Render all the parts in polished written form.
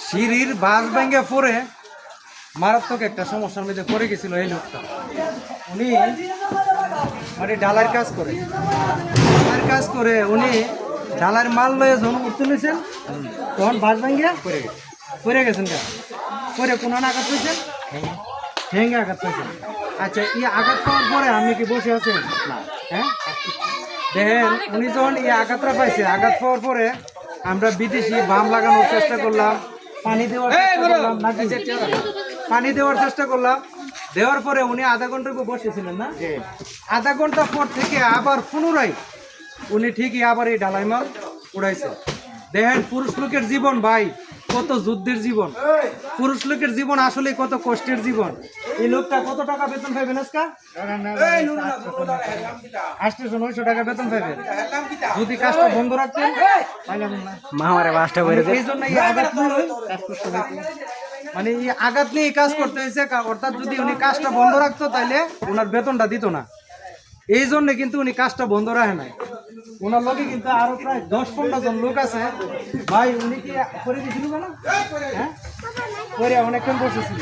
সিঁড়ির বাস ভেঙে পড়ে মারাত্মক একটা সমস্যার মধ্যে পড়ে গেছিল এই লোকটা। উনি মানে ডালার কাজ করে উনি ডালার মাল লয়ে যখন উঠতে নিয়েছেন তখন বাস ভেঙে পড়ে গেছেন। পরে কোন আঘাত পেয়েছেন? ভেঙে আঘাত পেয়েছেন। আচ্ছা, এই আঘাত পাওয়ার পরে আপনি কি বসে আছেন? হ্যাঁ, দেখেন উনি যখন এই আঘাতটা পাইছে, আঘাত পাওয়ার পরে আমরা বিদেশি বাম লাগানোর চেষ্টা করলাম, পানি দেওয়ার চেষ্টা করলাম। দেওয়ার পরে উনি আধা ঘন্টা বসেছিলেন না, আধা ঘন্টা পর থেকে আবার পুনরায় উনি ঠিকই আবার এই ডালাই মাল উড়াইছে। দেখেন পুরুষ লোকের জীবন ভাই কত যুদ্ধের জীবন, পুরুষ লোকের জীবন আসলে কত কষ্টের জীবন। এই লোকটা কত টাকা বেতন পাইবেন আজকা? 800-900 টাকা বেতন পাইবেন যদি কাজটা বন্ধ রাখতেন। এই জন্য এই আঘাত মানে এই আঘাত নিয়ে কাজ করতে হয়েছে, অর্থাৎ যদি উনি কাজটা বন্ধ রাখতো তাহলে ওনার বেতনটা দিত না। এই জন্য কিন্তু উনি কাজটা বন্ধ রাখে নাই। ওনার লোকে কিন্তু আরো প্রায় 10-15 জন লোক আছে ভাই। উনি কি করে দিয়েছিল কেন? হ্যাঁ, করে অনেকক্ষণ বসেছিল।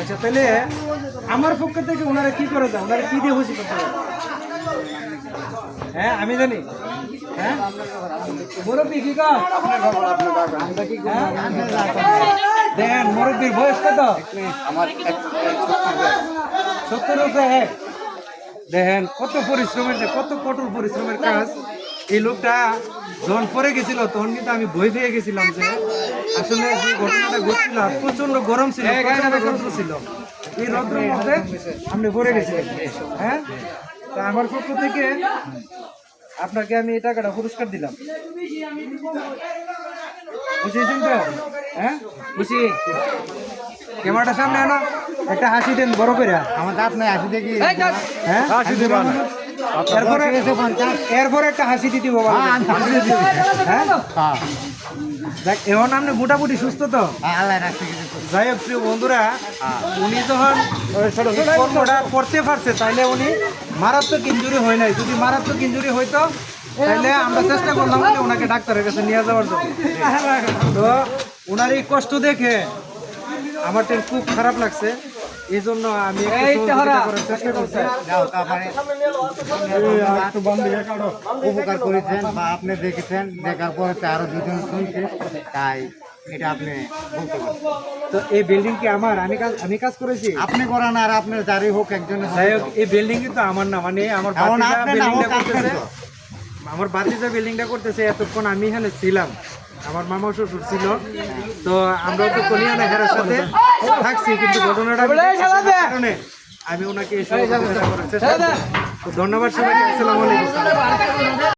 আচ্ছা, তাহলে আমার পক্ষ থেকে ওনারা কি করে দেয়, ওনারা কি দিয়ে খুশি করতে পারে? হ্যাঁ, আমি জানি। হ্যাঁ, মুরব্বী কি কর? দেখেন মুরব্বীর বয়স কত? 70 উপরে। দেখেন কত পরিশ্রমের, কত কঠোর পরিশ্রমের কাজ। এই লোকটা যখন পরে গেছিল তখন কিন্তু আমি ভয় পেয়ে গেছিলাম যে আসলে যে ঘটনাটা ঘটছিল প্রচন্ড গরম ছিল, ছিল এই রৌদ্রের মধ্যে আপনি পরে গেছিলেন। হ্যাঁ, তা আমার পক্ষ থেকে আপনাকে আমি এই টাকাটা পুরস্কার দিলাম। বুঝেছেন তো? হ্যাঁ, বুঝি। ক্যামেরাটা সামনে আনো, একটা হাসি দেন বড় করে। আমার দাঁত নাই, হাসি দেখি। হ্যাঁ, হাসি দেবেন। এরপরে একটা হাসি দিতে বাবা। হ্যাঁ, দেখ এখন আপনি মোটামুটি সুস্থ তো? যাই হোক প্রিয় বন্ধুরা, উনি যখন কর্মটা করতে পারছে তাইলে উনি মারাত্মক ইনজুরি হয় নাই। যদি মারাত্মক ইনজুরি হইতো তাহলে আমরা চেষ্টা করলাম ওনাকে ডাক্তারের কাছে নিয়ে যাওয়ার জন্য। তো ওনার এই কষ্ট দেখে আমার খুব খারাপ লাগছে। এই জন্য আমি উপকার করেছেন বা আপনি দেখেছেন, দেখার পরে আরো দুজন শুনছে, তাই এটা আপনি বলতে পারেন। তো এই বিল্ডিং কি আমার? আমি কাজ করেছি? আপনি করেন আর আপনার যারই হোক একজন। যাই হোক, এই বিল্ডিং কিন্তু আমার না, মানে আমার বাতিজা বিল্ডিংটা করতেছে। এতক্ষণ আমি এখানে ছিলাম, আমার মামা শ্বশুর ছিল, তো আমরা তো কলিয়ানা হেরার সাথে থাকছি, কিন্তু ঘটনাটা কারণে আমি ওনাকে ধন্যবাদ সবাইকে। আসসালামু আলাইকুম।